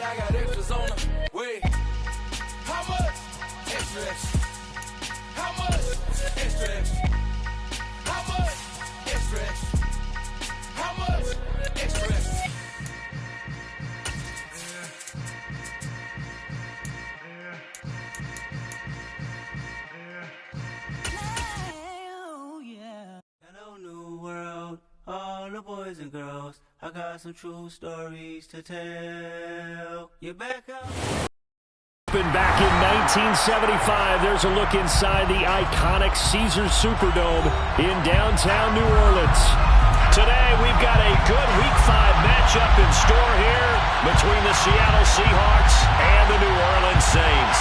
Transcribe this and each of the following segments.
I got extras on the way. How much? Extra, extra. How much? Extra, extra. How much? Extra, extra. How much? Extra, extra. Hello, new world, all the boys and girls. I got some true stories to tell. You back up. Back in 1975, there's a look inside the iconic Caesars Superdome in downtown New Orleans. Today, we've got a good Week 5 matchup in store here between the Seattle Seahawks and the New Orleans Saints.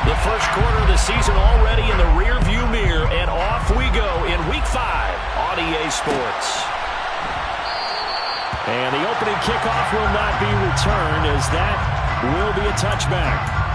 The first quarter of the season already in the rear-view mirror, and off we go in Week 5 on EA Sports. And the opening kickoff will not be returned, as that will be a touchback.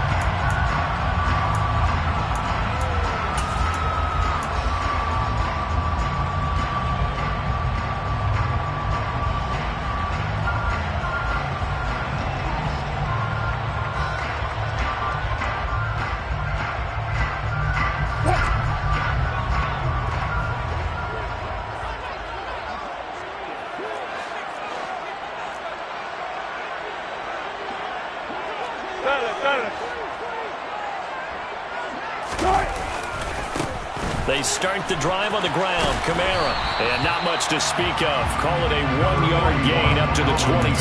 They start the drive on the ground. Kamara, and not much to speak of. Call it a 1-yard gain up to the 26.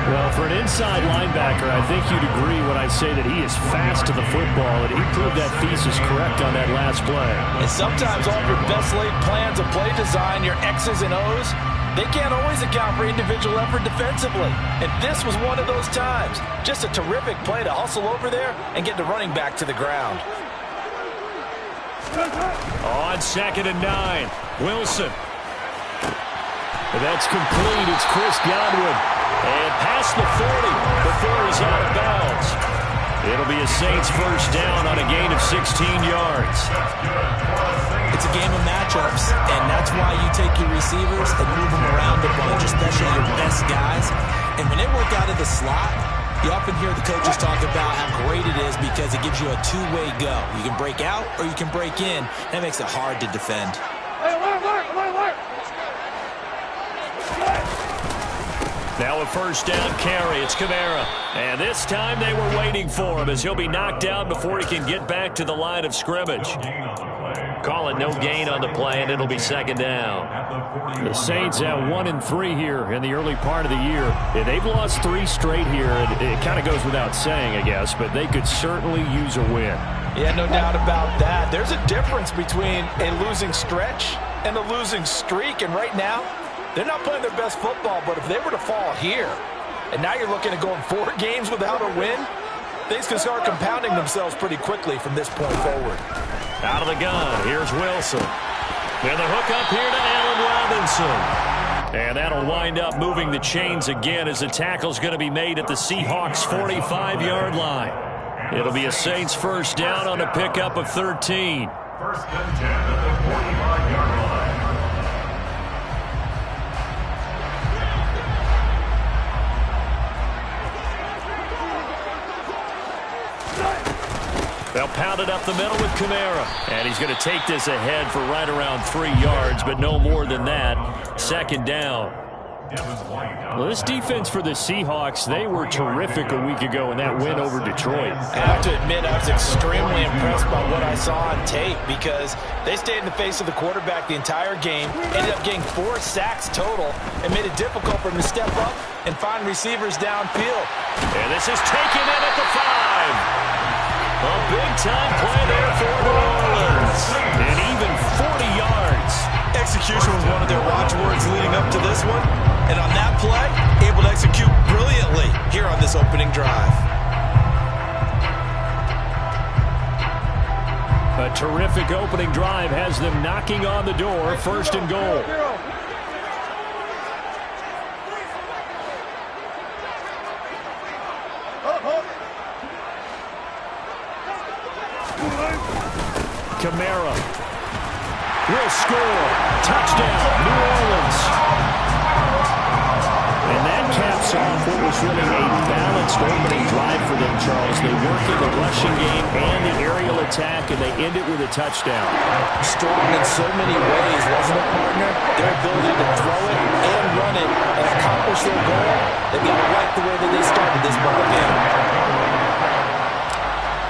Well, for an inside linebacker, I think you'd agree when I say that he is fast to the football, and he proved that thesis correct on that last play. And sometimes all of your best laid plans of play design, your X's and O's, they can't always account for individual effort defensively. And this was one of those times. Just a terrific play to hustle over there and get the running back to the ground. On 2nd and 9, Wilson. That's complete. It's Chris Godwin. And past the 40 before he's out of bounds. It'll be a Saints first down on a gain of 16 yards. It's a game of matchups, and that's why you take your receivers and move them around a bunch, especially your best guys. And when they work out of the slot, you often hear the coaches talk about how great it is because it gives you a two-way go. You can break out or you can break in. That makes it hard to defend. Now a first down carry. It's Kamara. And this time they were waiting for him as he'll be knocked down before he can get back to the line of scrimmage. Call it no gain on the play, and it'll be 2nd down. The Saints at 1-3 here in the early part of the year. Yeah, they've lost 3 straight here, and it kind of goes without saying, I guess, but they could certainly use a win. Yeah, no doubt about that. There's a difference between a losing stretch and a losing streak, and right now, they're not playing their best football, but if they were to fall here, and now you're looking at going 4 games without a win, things can start compounding themselves pretty quickly from this point forward. Out of the gun, here's Wilson. And the hook up here to Allen Robinson. And that'll wind up moving the chains again as the tackle's going to be made at the Seahawks' 45-yard line. It'll be a Saints first down on a pickup of 13. First and 10 at the 45-yard line. They'll pound it up the middle with Kamara. And he's going to take this ahead for right around 3 yards, but no more than that. 2nd down. Well, this defense for the Seahawks, they were terrific a week ago in that win over Detroit. I have to admit, I was extremely impressed by what I saw on tape because they stayed in the face of the quarterback the entire game, ended up getting 4 sacks total, and made it difficult for him to step up and find receivers downfield. And this is taken in at the 5. A big-time play there for New Orleans. And even 40 yards. Execution was one of their watchwords leading up to this one. And on that play, able to execute brilliantly here on this opening drive. A terrific opening drive has them knocking on the door. 1st and goal. Kamara. will score. Touchdown, New Orleans. And that caps off what was really a balanced opening drive for them, Charles. They work in the rushing game and the aerial attack, and they end it with a touchdown. Strong in so many ways, wasn't it, partner? Their ability to throw it and run it and accomplish their goal, they got it right the way that they started this ball game.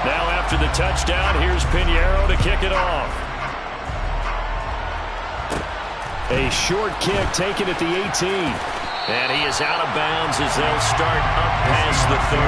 Now after the touchdown, here's Pinheiro to kick it off. A short kick taken at the 18. And he is out of bounds as they'll start up past the 30.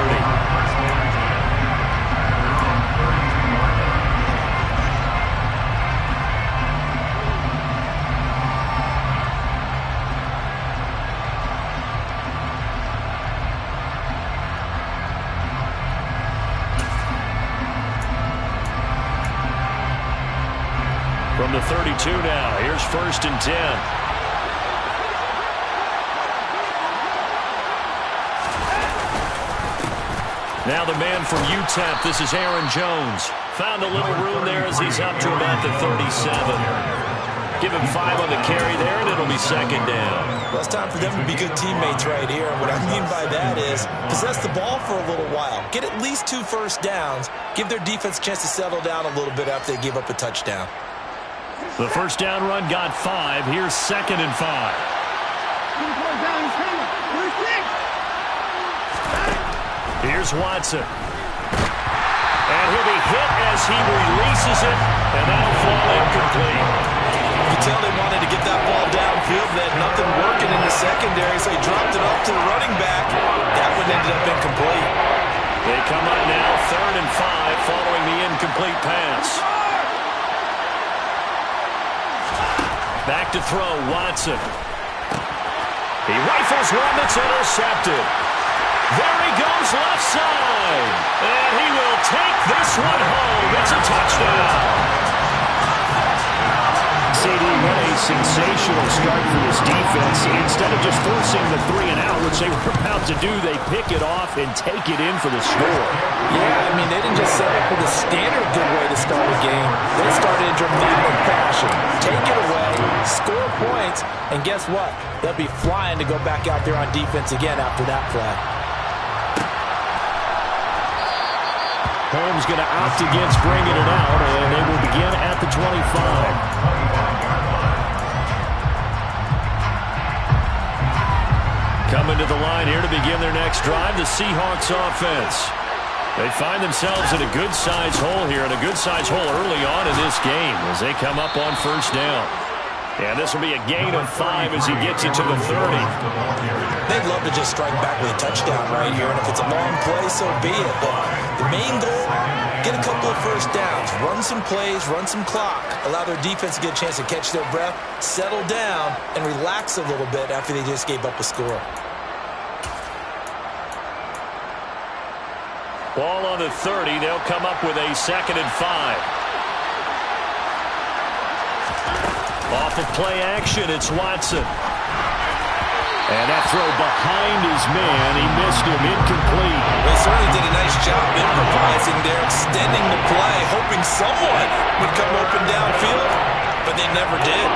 From the 32 now, here's 1st and 10. Now the man from UTEP, this is Aaron Jones. Found a little room there as he's up to about the 37. Give him 5 on the carry there, and it'll be 2nd down. Well, it's time for them to be good teammates right here. And what I mean by that is possess the ball for a little while. Get at least 2 first downs. Give their defense a chance to settle down a little bit after they give up a touchdown. The first down run got 5. Here's 2nd and 5. Here's Watson. And he'll be hit as he releases it, and that'll fall incomplete. You can tell they wanted to get that ball downfield. They had nothing working in the secondary, so he dropped it off to the running back. That one ended up incomplete. They come up now 3rd and 5 following the incomplete pass. Back to throw, Watson. He rifles one that's intercepted. There he goes left side. And he will take this one home. It's a touchdown. CD, what a sensational start for this defense. Instead of just forcing the 3 and out, which they were about to do, they pick it off and take it in for the score. Yeah, I mean, they didn't just set up with a standard good way to start a game. They started in dramatic fashion. Take it away, score points, and guess what? They'll be flying to go back out there on defense again after that play. Holmes going to opt against bringing it out, and they will begin at the 25. Coming to the line here to begin their next drive, the Seahawks offense. They find themselves in a good-sized hole here, and a good-sized hole early on in this game as they come up on 1st down. And this will be a gain of 5 as he gets it to the 30. They'd love to just strike back with a touchdown right here, and if it's a long play, so be it. But the main goal, get a couple of first downs, run some plays, run some clock, allow their defense to get a chance to catch their breath, settle down, and relax a little bit after they just gave up a score. Ball on the 30. They'll come up with a 2nd and 5. Off of play action, it's Watson. And that throw behind his man, he missed him, incomplete. They certainly did a nice job improvising there, extending the play, hoping someone would come open downfield, but they never did.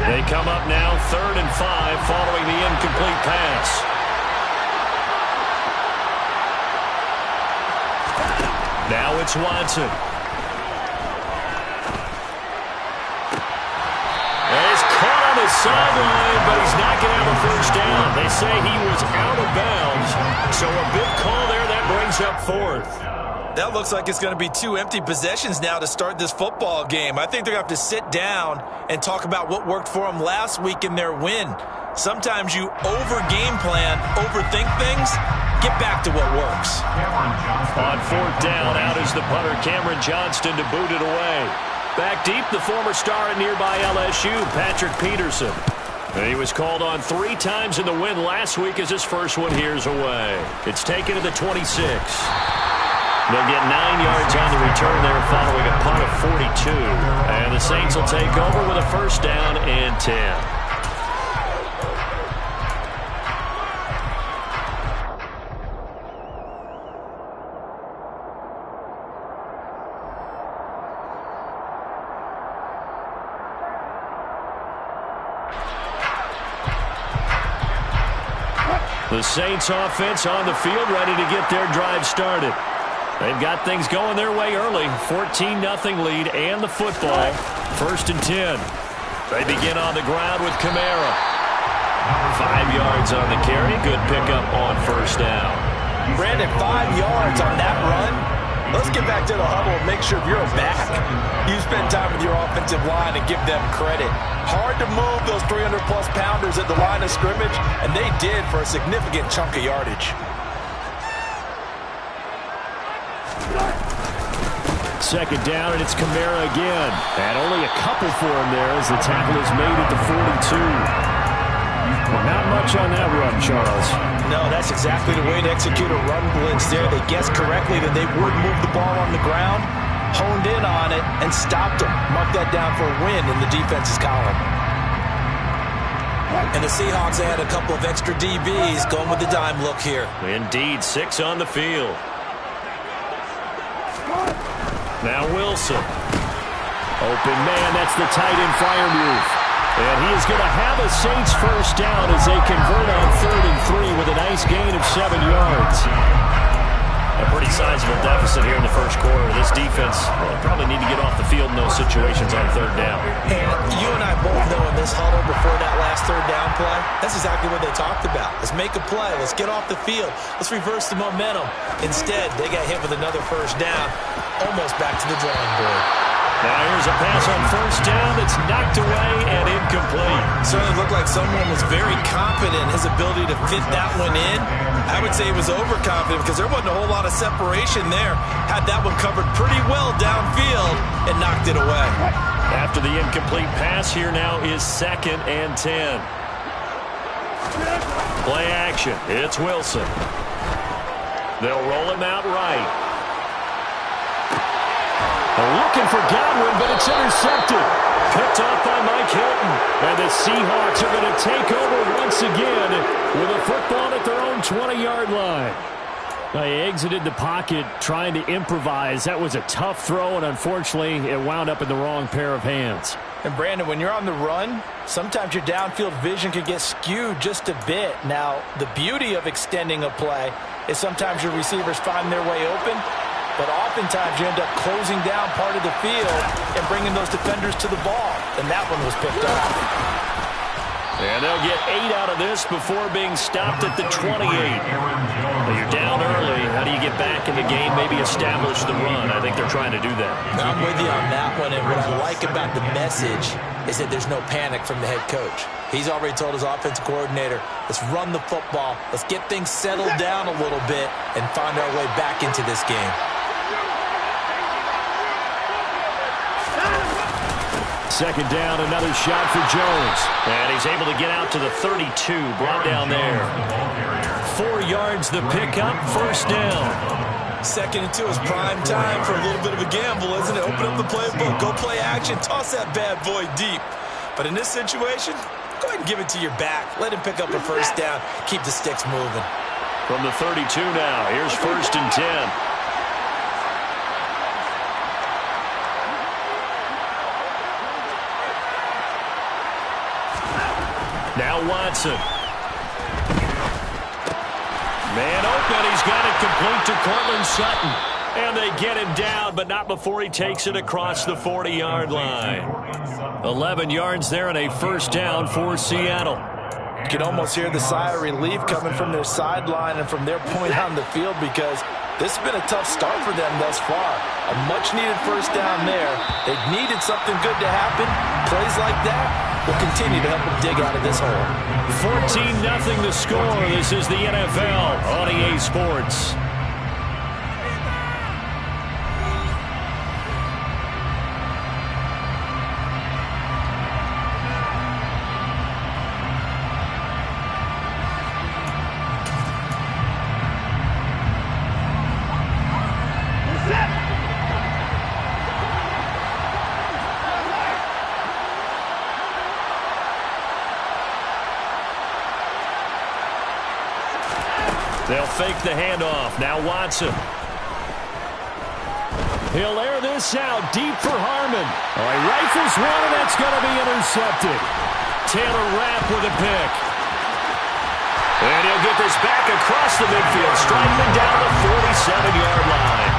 They come up now 3rd and 5 following the incomplete pass. Now it's Watson. And he's caught on the sideline, but he's not going to have a first down. They say he was out of bounds. So a big call there that brings up 4th. That looks like it's going to be 2 empty possessions now to start this football game. I think they're going to have to sit down and talk about what worked for them last week in their win. Sometimes you over-game plan, overthink things. Get back to what works. On 4th down, out is the punter, Cameron Johnston, to boot it away. Back deep, the former star at nearby LSU, Patrick Peterson. And he was called on 3 times in the win last week as his first one here's away. It's taken to the 26. They'll get 9 yards on the return there following a punt of 42. And the Saints will take over with a first down and 10. The Saints offense on the field, ready to get their drive started. They've got things going their way early. 14-0 lead and the football. First and 10. They begin on the ground with Kamara. 5 yards on the carry. Good pickup on first down. Brandon, 5 yards on that run. Let's get back to the huddle and make sure you're back. You spend time with your offensive line and give them credit. Hard to move those 300-plus pounders at the line of scrimmage, and they did for a significant chunk of yardage. Second down, and it's Kamara again. And only a couple for him there as the tackle is made at the 42. Well, not much on that run, Charles. No, that's exactly the way to execute a run blitz there. They guessed correctly that they would move the ball on the ground, honed in on it, and stopped them. Mark that down for a win in the defense's column. And the Seahawks had a couple of extra DBs going with the dime look here. Indeed, 6 on the field. Now Wilson. Open man, that's the tight end fire move. And he is going to have a Saints first down as they convert on 3rd and 3 with a nice gain of 7 yards. A pretty sizable deficit here in the first quarter. This defense will probably need to get off the field in those situations on 3rd down. And you and I both know in this huddle before that last 3rd down play, that's exactly what they talked about. Let's make a play. Let's get off the field. Let's reverse the momentum. Instead, they got hit with another first down, almost back to the drawing board. Now here's a pass on first down that's knocked away and incomplete. Certainly looked like someone was very confident in his ability to fit that one in. I would say he was overconfident because there wasn't a whole lot of separation there. Had that one covered pretty well downfield and knocked it away. After the incomplete pass, here now is 2nd and 10. Play action. It's Wilson. They'll roll him out right. Looking for Godwin, but it's intercepted. Picked off by Mike Hilton. And the Seahawks are going to take over once again with a football at their own 20-yard line. They exited the pocket trying to improvise. That was a tough throw, and unfortunately, it wound up in the wrong pair of hands. And, Brandon, when you're on the run, sometimes your downfield vision can get skewed just a bit. Now, the beauty of extending a play is sometimes your receivers find their way open, but oftentimes you end up closing down part of the field and bringing those defenders to the ball. And that one was picked up. And they'll get 8 out of this before being stopped at the 28. Well, you're down early. How do you get back in the game, maybe establish the run? I think they're trying to do that. I'm with you on that one. And what I like about the message is that there's no panic from the head coach. He's already told his offensive coordinator, let's run the football. Let's get things settled down a little bit and find our way back into this game. Second down, another shot for Jones. And he's able to get out to the 32, brought down there. 4 yards the pickup, first down. 2nd and 2 is prime time for a little bit of a gamble, isn't it? Open up the playbook, go play action, toss that bad boy deep. But in this situation, go ahead and give it to your back. Let him pick up a first down, keep the sticks moving. From the 32 now, here's 1st and 10. Now Watson. Man open. He's got it complete to Cortland Sutton. And they get him down, but not before he takes it across the 40-yard line. 11 yards there and a first down for Seattle. You can almost hear the sigh of relief coming from their sideline and from their point on the field because this has been a tough start for them thus far. A much-needed first down there. They've needed something good to happen. Plays like that will continue to help them dig out of this hole. 14-0 the score. This is the NFL on EA Sports. They'll fake the handoff. Now Watson. He'll air this out deep for Harmon. Oh, he rifles one, and that's going to be intercepted. Taylor Rapp with a pick. And he'll get this back across the midfield, striking down the 47-yard line.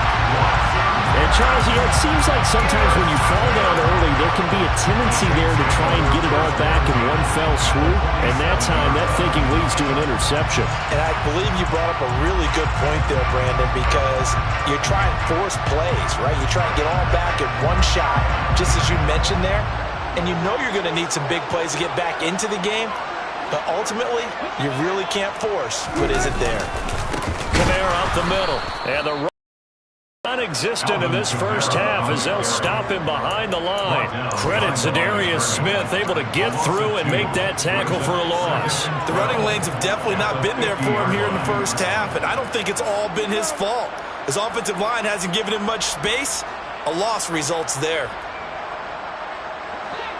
And, Charles, it seems like sometimes when you fall down early, there can be a tendency there to try and get it all back in one fell swoop. And that time, that thinking leads to an interception. And I believe you brought up a really good point there, Brandon, because you're trying to force plays, right? You try and get all back in one shot, just as you mentioned there. And you know you're going to need some big plays to get back into the game. But ultimately, you really can't force what isn't there. Kamara up the middle. And the non-existent in this first half as they'll stop him behind the line. Credit Zadarius Smith able to get through and make that tackle for a loss. The running lanes have definitely not been there for him here in the first half, and I don't think it's all been his fault. His offensive line hasn't given him much space. A loss results there.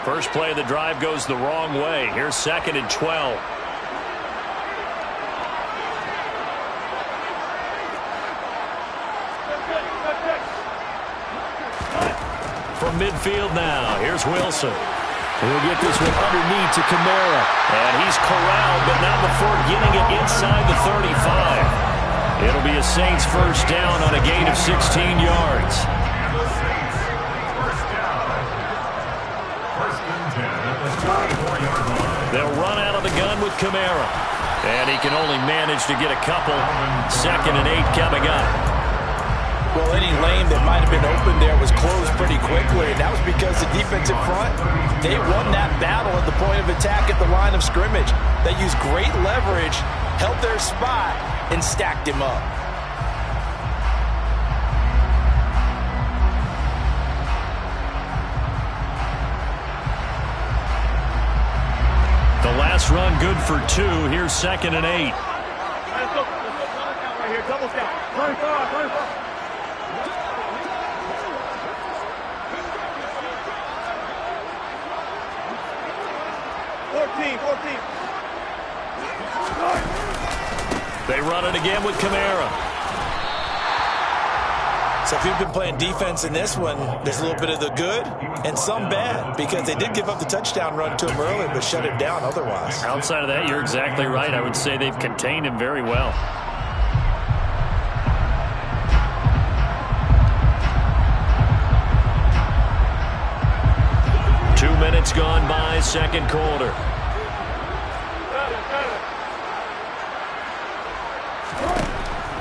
First play of the drive goes the wrong way. Here's 2nd and 12. From midfield now, here's Wilson. He'll get this one underneath to Kamara. And he's corralled, but not before getting it inside the 35. It'll be a Saints first down on a gain of 16 yards. They'll run out of the gun with Kamara. And he can only manage to get a couple. 2nd and 8 coming up. Well, any lane that might have been open there was closed pretty quickly, and that was because the defensive front, they won that battle at the point of attack at the line of scrimmage. They used great leverage, held their spot, and stacked him up. The last run good for 2. Here's 2nd and 8. Double step. 14. They run it again with Kamara. So if you've been playing defense in this one, there's a little bit of the good and some bad, because they did give up the touchdown run to him earlier, but shut him down otherwise. Outside of that, you're exactly right. I would say they've contained him very well. Minutes gone by, second quarter.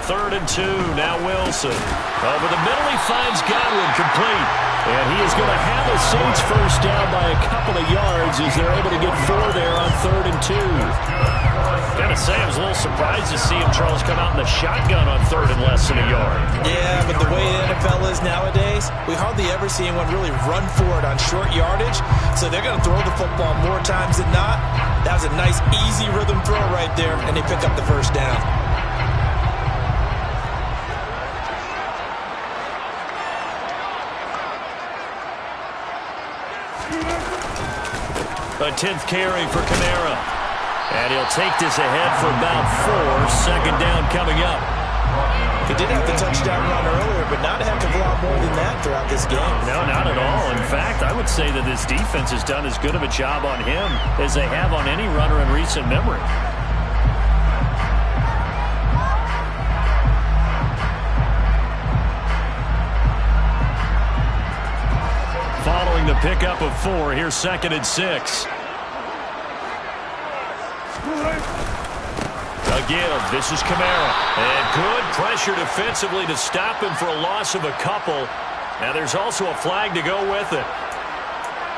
Third and 2, now Wilson. Over the middle, he finds Godwin complete. And he is going to have a Saints first down by a couple of yards as they're able to get 4 there on 3rd and 2. Gotta say, I was a little surprised to see him, Charles, come out in the shotgun on 3rd and less than a yard. Yeah, but the way the NFL is nowadays, we hardly ever see anyone really run for it on short yardage. So they're going to throw the football more times than not. That was a nice, easy rhythm throw right there, and they pick up the first down. A 10th carry for Kamara. And he'll take this ahead for about 4. 2nd down coming up. He did have the touchdown run earlier, but not a heck of a lot more than that throughout this game. No, not at all. In fact, I would say that this defense has done as good of a job on him as they have on any runner in recent memory. Following the pickup of 4, here's 2nd and 6. Again, this is Kamara. And good pressure defensively to stop him for a loss of a couple. Now there's also a flag to go with it.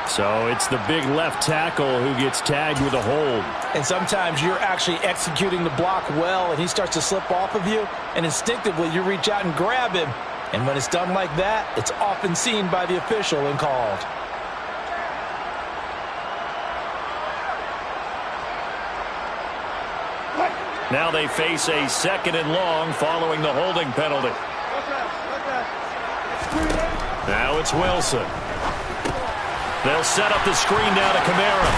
So it's the big left tackle who gets tagged with a hold. And sometimes you're actually executing the block well, and he starts to slip off of you, and instinctively you reach out and grab him. And when it's done like that, it's often seen by the official and called. Now they face a 2nd and long following the holding penalty. Now it's Wilson. They'll set up the screen now to Kamara.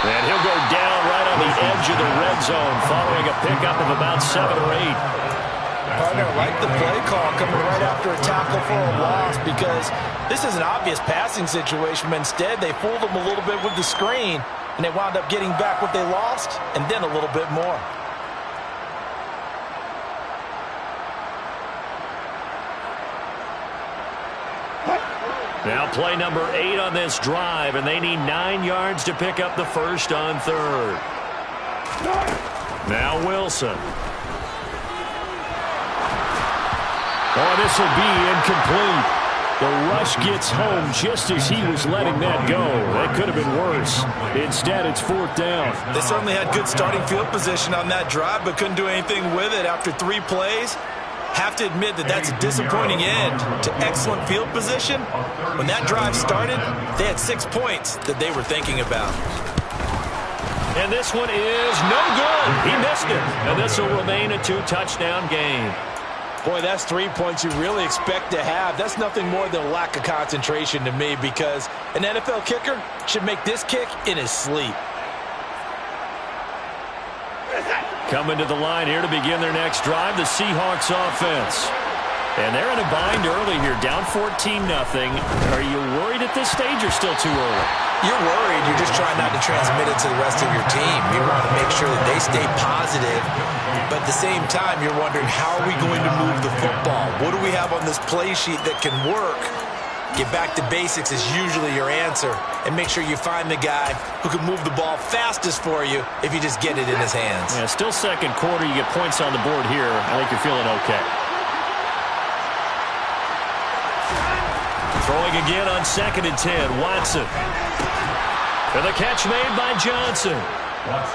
And he'll go down right on the edge of the red zone following a pickup of about 7 or 8. Partner, I like the play call coming right after a tackle for a loss because this is an obvious passing situation, but instead they fooled them a little bit with the screen, and they wound up getting back what they lost and then a little bit more. Now play number 8 on this drive, and they need 9 yards to pick up the first on 3rd. Now Wilson. Oh, this will be incomplete. The rush gets home just as he was letting that go. That could have been worse. Instead, it's 4th down. They certainly had good starting field position on that drive, but couldn't do anything with it after 3 plays. Have to admit that that's a disappointing end to excellent field position. When that drive started, they had 6 points that they were thinking about. And this one is no good. He missed it. And this will remain a 2-touchdown game. Boy, that's 3 points you really expect to have. That's nothing more than a lack of concentration to me because an NFL kicker should make this kick in his sleep. Coming to the line here to begin their next drive, the Seahawks offense. And they're in a bind early here, down 14-0. Are you worried at this stage or still too early? You're worried. You're just trying not to transmit it to the rest of your team. You want to make sure that they stay positive, but at the same time, you're wondering, how are we going to move the football? What do we have on this play sheet that can work? Get back to basics is usually your answer, and make sure you find the guy who can move the ball fastest for you if you just get it in his hands. Yeah, still second quarter. You get points on the board here. I think you're feeling okay. Throwing again on 2nd and 10. Watson. And the catch made by Johnson.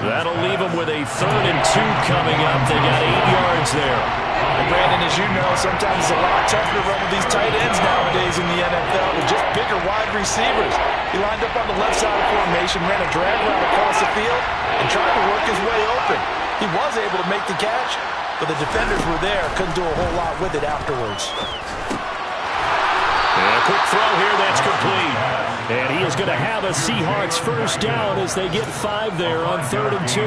That'll leave them with a 3rd and 2 coming up. They got 8 yards there. And Brandon, as you know, sometimes it's a lot tougher to run with these tight ends nowadays in the NFL with just bigger wide receivers. He lined up on the left side of formation, ran a drag route across the field, and tried to work his way open. He was able to make the catch, but the defenders were there, couldn't do a whole lot with it afterwards. And a quick throw here, that's complete. And he is going to have a Seahawks first down as they get 5 there on 3rd and 2.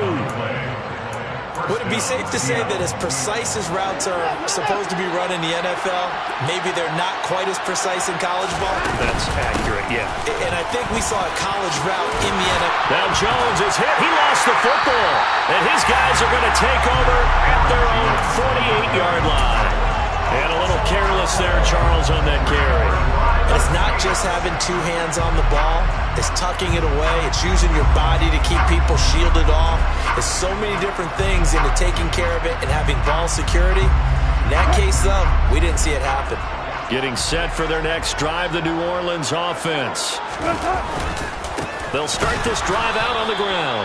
Would it be safe to say that as precise as routes are supposed to be run in the NFL, maybe they're not quite as precise in college ball? That's accurate, yeah. And I think we saw a college route in the NFL. Now Jones is hit. He lost the football. And his guys are going to take over at their own 48-yard line. And a little careless there, Charles, on that carry. It's not just having 2 hands on the ball. It's tucking it away. It's using your body to keep people shielded off. There's so many different things into taking care of it and having ball security. In that case, though, we didn't see it happen. Getting set for their next drive, the New Orleans offense. They'll start this drive out on the ground.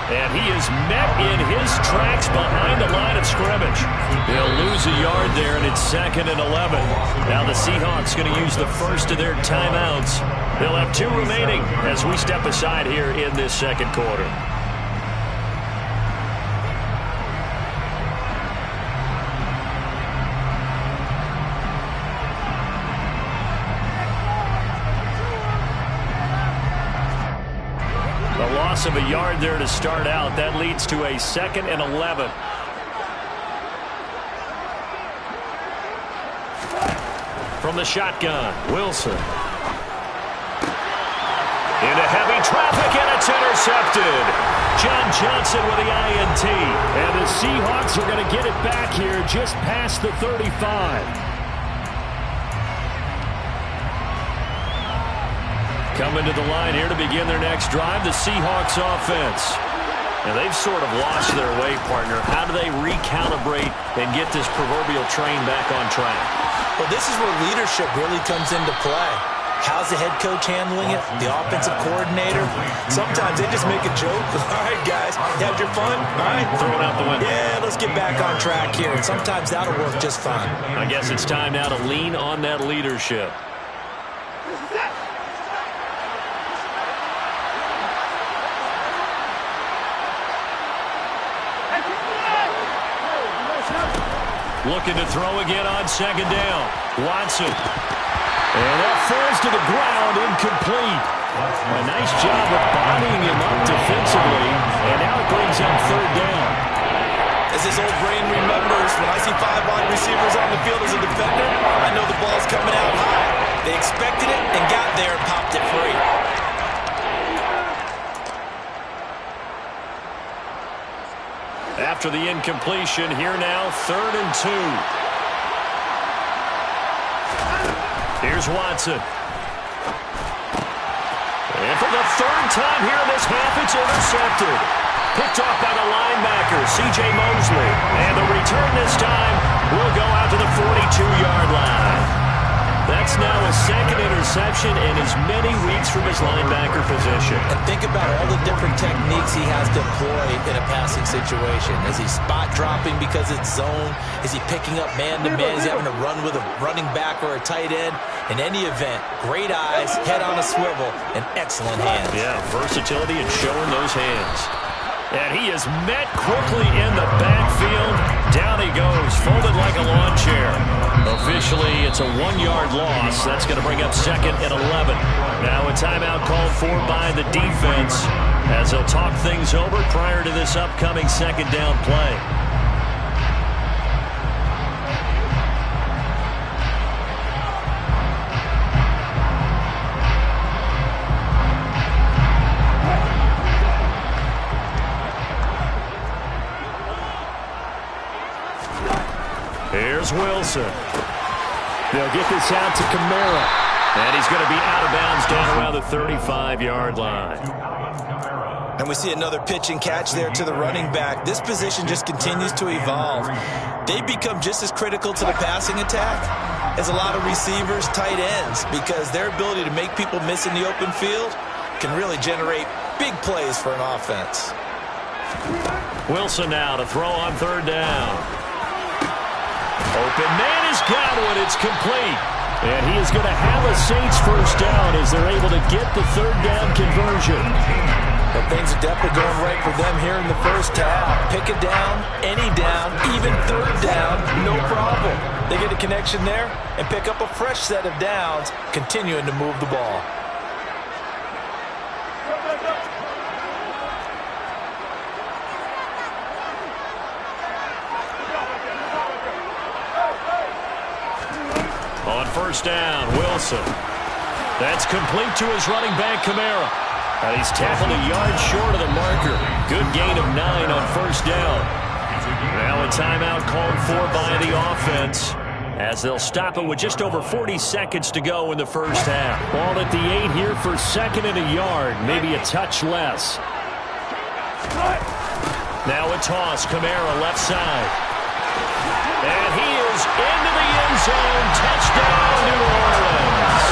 And he is met in his tracks behind the line of scrimmage. They'll lose a yard there, and it's 2nd and 11. Now the Seahawks going to use the first of their timeouts. They'll have 2 remaining as we step aside here in this 2nd quarter. Of a yard there to start out. That leads to a 2nd and 11. From the shotgun, Wilson. Into heavy traffic, and it's intercepted. John Johnson with the INT. And the Seahawks are going to get it back here just past the 35. Coming to the line here to begin their next drive, the Seahawks offense. And they've sort of lost their way, partner. How do they recalibrate and get this proverbial train back on track? Well, this is where leadership really comes into play. How's the head coach handling it? The offensive coordinator? Sometimes they just make a joke. All right, guys, you had your fun? All right. Throw it out the window. Yeah, let's get back on track here. And sometimes that'll work just fine. I guess it's time now to lean on that leadership. Looking to throw again on 2nd down. Watson. And that falls to the ground, incomplete. A nice job of bodying him up defensively. brings up third down. As his old brain remembers, when I see 5 wide receivers on the field as a defender, I know the ball's coming out high. They expected it and got there and popped it free. After the incompletion, here now, 3rd and 2. Here's Watson. And for the 3rd time here in this half, it's intercepted. Picked off by the linebacker, C.J. Mosley. And the return this time will go out to the 42-yard line. That's now a 2nd interception in as many weeks from his linebacker position. And think about all the different techniques he has to employ in a passing situation. Is he spot dropping because it's zone? Is he picking up man-to-man? Is he having to run with a running back or a tight end? In any event, great eyes, head on a swivel, and excellent hands. Yeah, versatility and showing those hands. And he is met quickly in the backfield. Down he goes, folded like a lawn chair. Officially, it's a 1-yard loss. That's going to bring up 2nd and 11. Now a timeout called for by the defense as they'll talk things over prior to this upcoming 2nd down play. Here's Wilson. They'll get this out to Kamara. And he's going to be out of bounds down around the 35-yard line. And we see another pitch and catch there to the running back. This position just continues to evolve. They become just as critical to the passing attack as a lot of receivers, tight ends, because their ability to make people miss in the open field can really generate big plays for an offense. Wilson now to throw on 3rd down. Open man has got one. It's complete. And he is going to have a Saints 1st down as they're able to get the 3rd down conversion. But things are definitely going right for them here in the 1st half. Pick it down, any down, even 3rd down, no problem. They get a connection there and pick up a fresh set of downs, continuing to move the ball. On 1st down, Wilson. That's complete to his running back, Kamara. And he's tackled a yard short of the marker. Good gain of 9 on 1st down. Now a timeout called for by the offense as they'll stop it with just over 40 seconds to go in the 1st half. Ball at the 8 here for 2nd and a yard, maybe a touch less. Now a toss, Kamara left side. And he is into the end zone. Touchdown, New Orleans.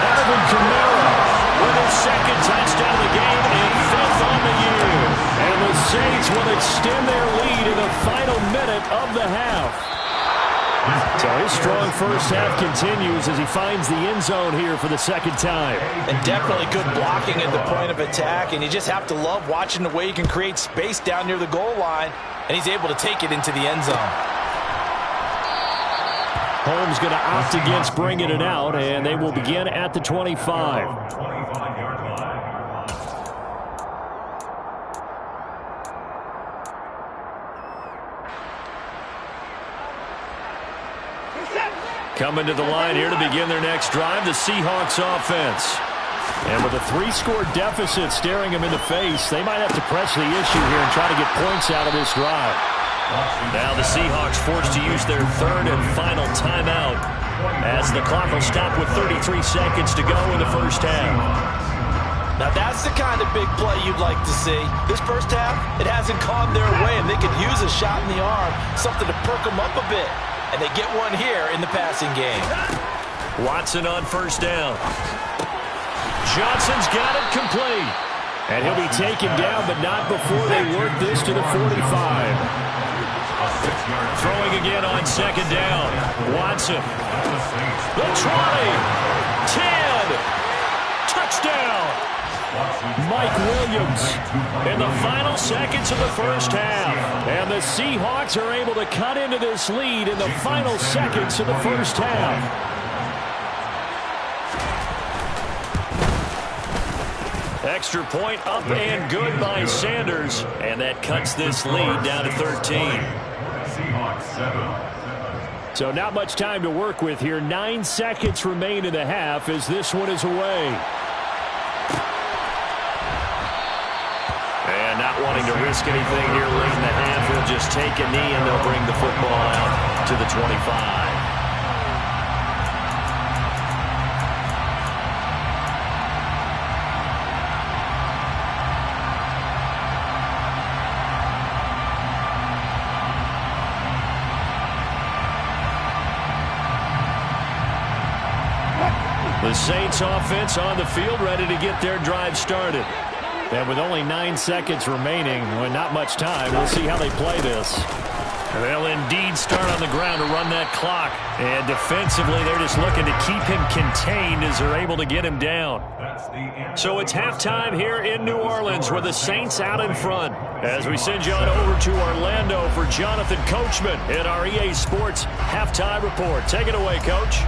Alvin Kamara with his 2nd touchdown of the game and 5th on the year. And the Saints will extend their lead in the final minute of the half. So his strong 1st half continues as he finds the end zone here for the 2nd time. And definitely good blocking at the point of attack. And you just have to love watching the way he can create space down near the goal line. And he's able to take it into the end zone. Holmes going to opt against bringing it out, and they will begin at the 25. Coming to the line here to begin their next drive, the Seahawks offense. And with a 3-score deficit staring them in the face, they might have to press the issue here and try to get points out of this drive. Now the Seahawks forced to use their 3rd and final timeout as the clock will stop with 33 seconds to go in the 1st half. Now that's the kind of big play you'd like to see. This 1st half, it hasn't gone their way, and they could use a shot in the arm, something to perk them up a bit. And they get one here in the passing game. Watson on 1st down. Johnson's got it complete. And he'll be taken down, but not before they work this to the 45. Throwing again on 2nd down. Watson. The 20. 10. Touchdown. Mike Williams in the final seconds of the 1st half. And the Seahawks are able to cut into this lead in the final seconds of the 1st half. Extra point up and good by Sanders. And that cuts this lead down to 13. Seahawks 7. So not much time to work with here. 9 seconds remain in the half as this one is away. And not wanting to risk anything here late in the half, he'll just take a knee and they'll bring the football out to the 25. The Saints offense on the field, ready to get their drive started. And with only 9 seconds remaining, well, not much time, we'll see how they play this. They'll indeed start on the ground to run that clock. And defensively, they're just looking to keep him contained as they're able to get him down. So it's halftime here in New Orleans with the Saints out in front. As we send you on over to Orlando for Jonathan Coachman in our EA Sports Halftime Report. Take it away, Coach.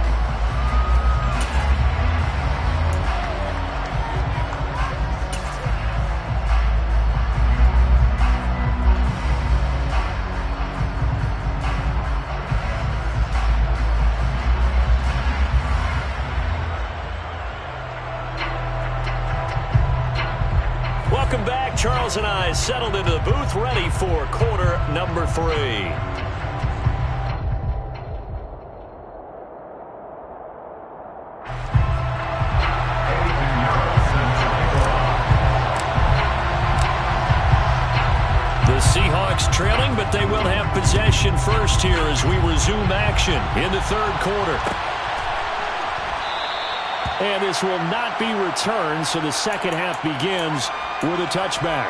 Welcome back. Charles and I settled into the booth, ready for quarter number 3. The Seahawks trailing, but they will have possession first here as we resume action in the third quarter. And this will not be returned, so the second half begins with a touchback.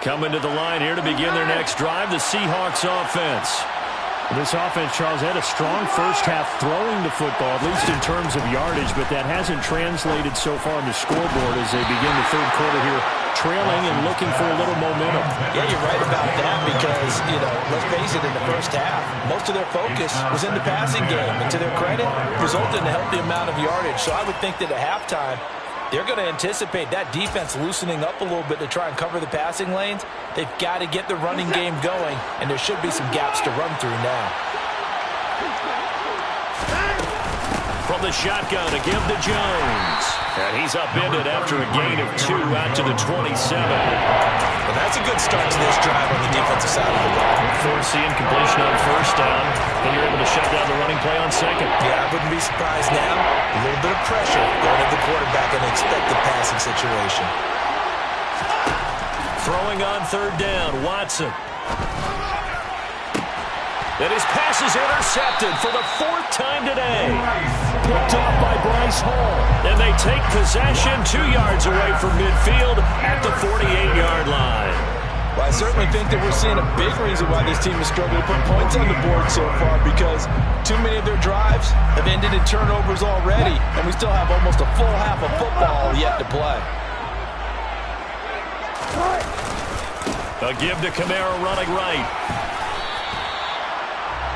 Coming to the line here to begin their next drive, the Seahawks offense. This offense, Charles, had a strong first half throwing the football, at least in terms of yardage, but that hasn't translated so far on the scoreboard as they begin the third quarter here, trailing and looking for a little momentum. Yeah, you're right about that because, let's face it, in the first half, most of their focus was in the passing game. And to their credit, resulted in a healthy amount of yardage. So I would think that at halftime, they're going to anticipate that defense loosening up a little bit to try and cover the passing lanes. They've got to get the running game going, and there should be some gaps to run through now. From the shotgun to give to Jones. And he's upended after a gain of 2 out to the 27. Well, that's a good start to this drive on the defensive side of the ball. Force the incompletion on first down. Then you're able to shut down the running play on second. Yeah, I wouldn't be surprised now. A little bit of pressure going at the quarterback in an expected passing situation. Throwing on third down, Watson. And his pass is intercepted for the 4th time today. Picked off by Bryce Hall. And they take possession 2 yards away from midfield at the 48-yard line. Well, I certainly think that we're seeing a big reason why this team has struggled to put points on the board so far, because too many of their drives have ended in turnovers already, and we still have almost a full half of football yet to play. A give to Kamara running right.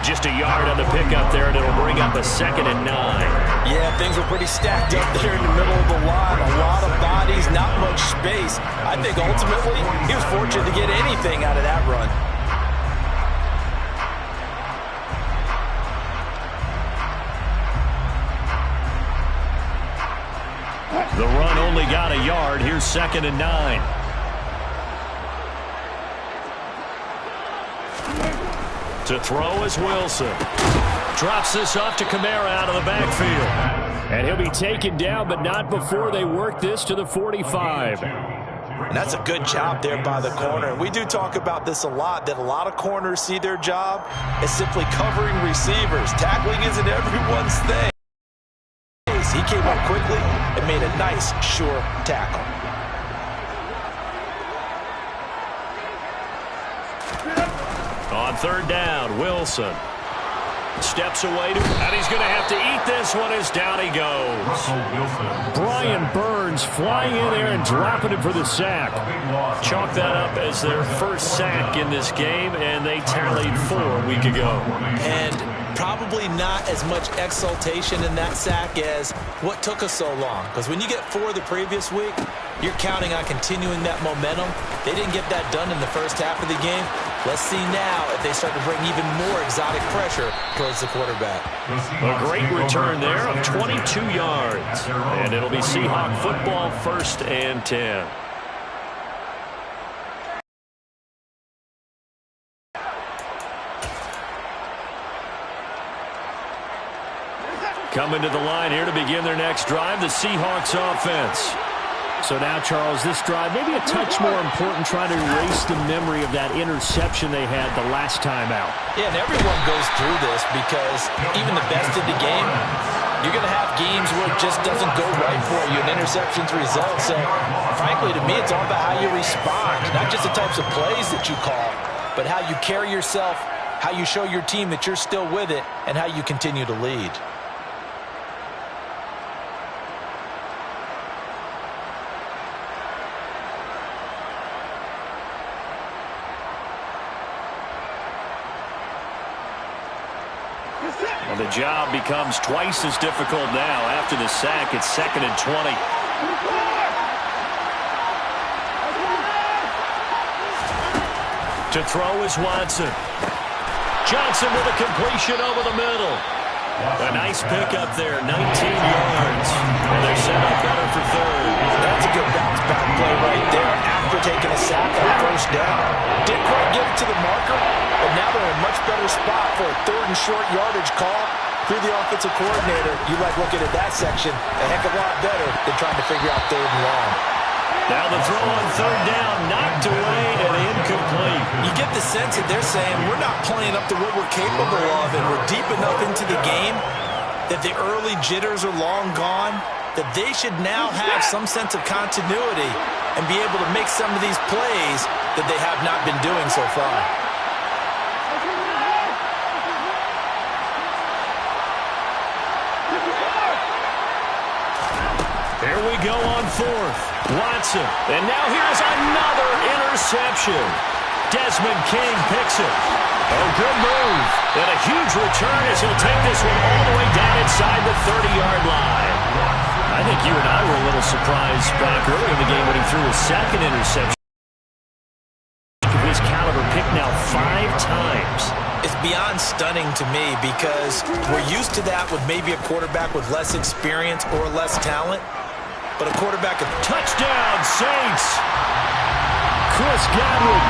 Just a yard on the pickup there, and it'll bring up a 2nd and 9. Yeah, things were pretty stacked up there in the middle of the line. A lot of bodies, not much space. I think ultimately he was fortunate to get anything out of that run. The run only got a yard. Here's 2nd and 9. To throw is Wilson. Drops this off to Kamara out of the backfield. And he'll be taken down, but not before they work this to the 45. And that's a good job there by the corner. We do talk about this a lot, that a lot of corners see their job as simply covering receivers. Tackling isn't everyone's thing. He came up quickly and made a nice, sure tackle. On third down, Wilson. Steps away, and he's going to have to eat this one as down he goes. Brian Burns flying in there and dropping it for the sack. Chalk that up as their first sack in this game, and they tallied 4 a week ago. And probably not as much exultation in that sack as what took us so long. Because when you get 4 the previous week, you're counting on continuing that momentum. They didn't get that done in the first half of the game. Let's see now if they start to bring even more exotic pressure towards the quarterback. A great return there of 22 yards. And it'll be Seahawk football, 1st and 10. Coming to the line here to begin their next drive, the Seahawks offense. So now, Charles, this drive maybe a touch more important, trying to erase the memory of that interception they had the last time out. Yeah, and everyone goes through this because even the best in the game, you're going to have games where it just doesn't go right for you and interceptions result. So, frankly, to me, it's all about how you respond, not just the types of plays that you call, but how you carry yourself, how you show your team that you're still with it, and how you continue to lead. Well, the job becomes twice as difficult now. After the sack, it's 2nd and 20. To throw is Watson. Johnson with a completion over the middle. A nice pickup there, 19 yards. And they're set up better for 3rd. That's a good bounce back play right there after taking a sack on 1st down. Didn't quite get it to the marker, but now they're in a much better spot for a 3rd and short yardage call. Through the offensive coordinator, you like looking at that section a heck of a lot better than trying to figure out 3rd and long. Now the throw on 3rd down, knocked away and incomplete. You get the sense that they're saying we're not playing up to what we're capable of, and we're deep enough into the game that the early jitters are long gone, that they should now have some sense of continuity and be able to make some of these plays that they have not been doing so far. Here we go on 4th. Watson. And now here's another interception. Desmond King picks it. Oh, good move. And a huge return as he'll take this one all the way down inside the 30-yard line. I think you and I were a little surprised back early in the game when he threw his 2nd interception. Of his caliber picked now 5 times. It's beyond stunning to me because we're used to that with maybe a quarterback with less experience or less talent. But a quarterback of touchdown, Saints. Chris Godwin,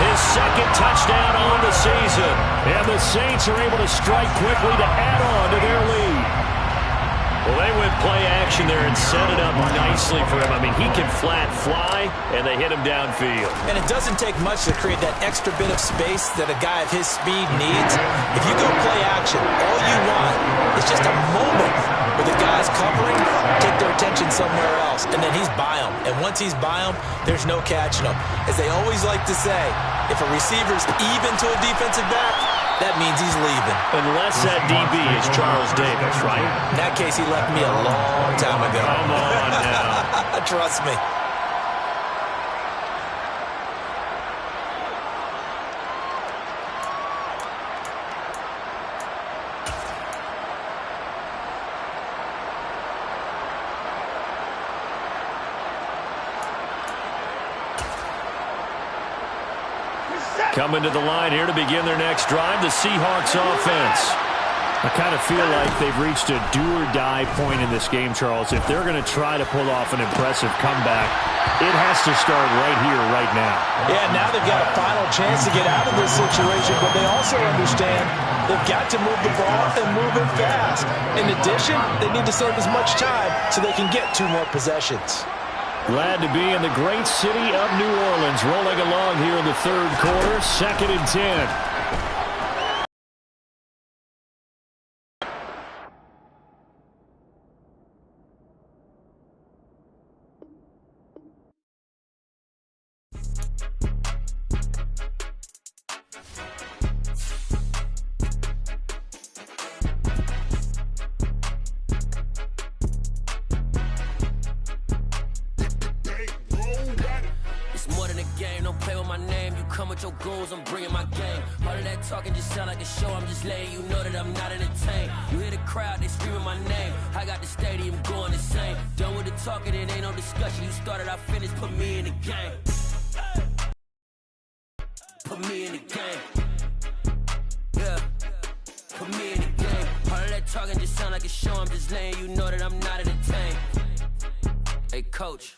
his 2nd touchdown on the season. And the Saints are able to strike quickly to add on to their lead. Well, they went play action there and set it up nicely for him. I mean, he can flat fly, and they hit him downfield. And it doesn't take much to create that extra bit of space that a guy of his speed needs. If you go play action, all you want is just a moment where the guy's covering, take their attention somewhere else, and then he's by him. And once he's by him, there's no catching him. As they always like to say, if a receiver's even to a defensive back, that means he's leaving. Unless that DB is Charles Davis, right? In that case, he left me a long time ago. Come on now. Trust me. Coming to the line here to begin their next drive, the Seahawks offense. I kind of feel like they've reached a do-or-die point in this game, Charles. If they're going to try to pull off an impressive comeback, it has to start right here, right now. Yeah, now they've got a final chance to get out of this situation, but they also understand they've got to move the ball and move it fast. In addition, they need to save as much time so they can get 2 more possessions. Glad to be in the great city of New Orleans, rolling along here in the 3rd quarter, 2nd and 10. come with your goons, I'm bringing my game. All of that talking just sound like a show, I'm just letting you know that I'm not entertained. You hear the crowd, they screaming my name. I got the stadium going insane. Done with the talking, it ain't no discussion. You started, I finished, put me in the game. Put me in the game. Yeah. Put me in the game. All of that talking just sound like a show, I'm just letting you know that I'm not entertained. Hey, coach.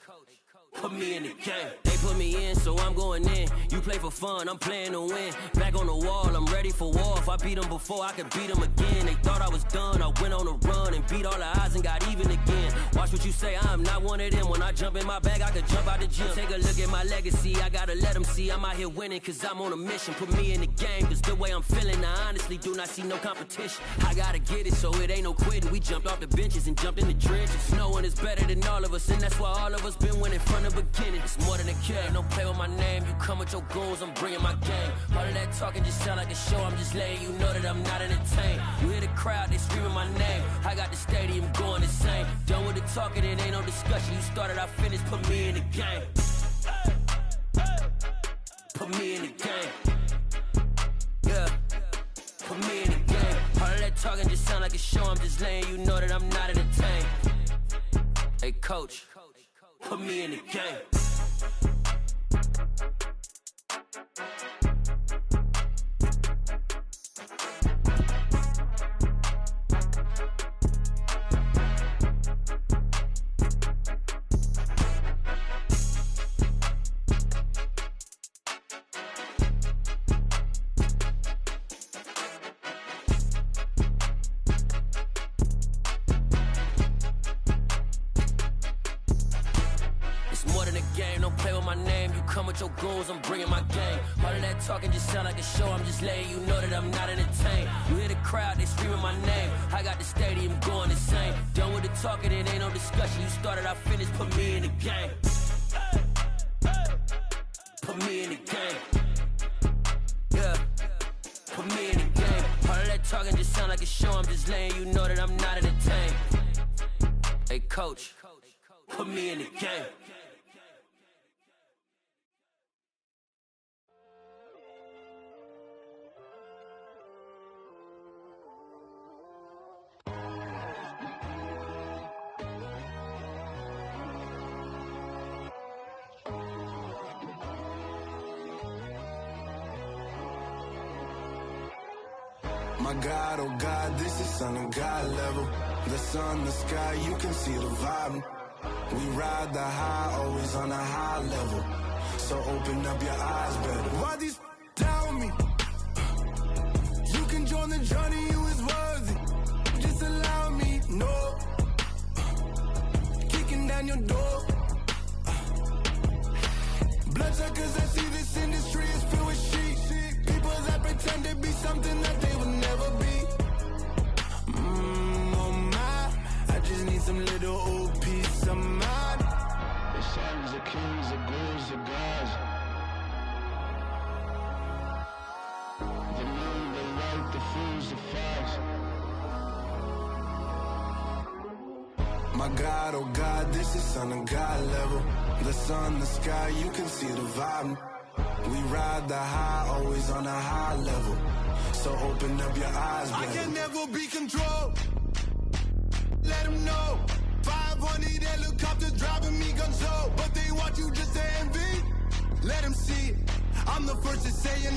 Put me in the game. They put me in, so I'm going in. You play for fun, I'm playing to win. Back on the wall, I'm ready for war. If I beat them before, I could beat them again. They thought I was done, I went on a run and beat all the odds and got even again. Watch what you say, I'm not one of them. When I jump in my bag, I could jump out the gym. Take a look at my legacy, I gotta let them see I'm out here winning, cause I'm on a mission. Put me in the game, cause the way I'm feeling, I honestly do not see no competition. I gotta get it, so it ain't no quitting. We jumped off the benches and jumped in the trenches. No one is better than all of us, and that's why all of us been winning from the beginning. It's more than a game, don't play with my name. You come with your goons, I'm bringing my game. All of that talking just sound like a show, I'm just letting you know that I'm not entertained. You hear the crowd, they screaming my name. I got the stadium going insane. Done with the talking, it ain't no discussion. You started, I finished, put me in the game. Put me in the game. Yeah. Put me in the game. All of that talking just sound like a show, I'm just letting you know that I'm not entertained. Hey, coach. Put me in the game. Your goons, I'm bringing my game. All of that talking just sound like a show, I'm just letting you know that I'm not entertained. You hear the crowd, they screaming my name. I got the stadium going insane. Done with the talking, it ain't no discussion. You started, I finished, put me in the game. Put me in the game. Yeah. Put me in the game. All of that talking just sound like a show, I'm just letting you know that I'm not entertained. Hey, coach, put me in the game. My God, oh God, this is Son of God level. The sun, the sky, you can see the vibe. We ride the high, always on a high level. So open up your eyes better. Why these down me? You can join the journey, you is worthy. Just allow me, no. Kicking down your door. Bloodshot, cause I see this industry is filled with shit. People that pretend to be something that they will never be. Oh my, I just need some little old peace of mind. The sons of kings, the ghouls, the gods. The moon, the light, the fools, the facts. My God, oh God, this is Son of God level. The sun, the sky, you can see the vibe. We ride the high, always on a high level. So open up your eyes, baby. I can never be controlled. Let them know. 500 helicopters driving me guns low. But they want you just to envy. Let them see it. I'm the first to say it now.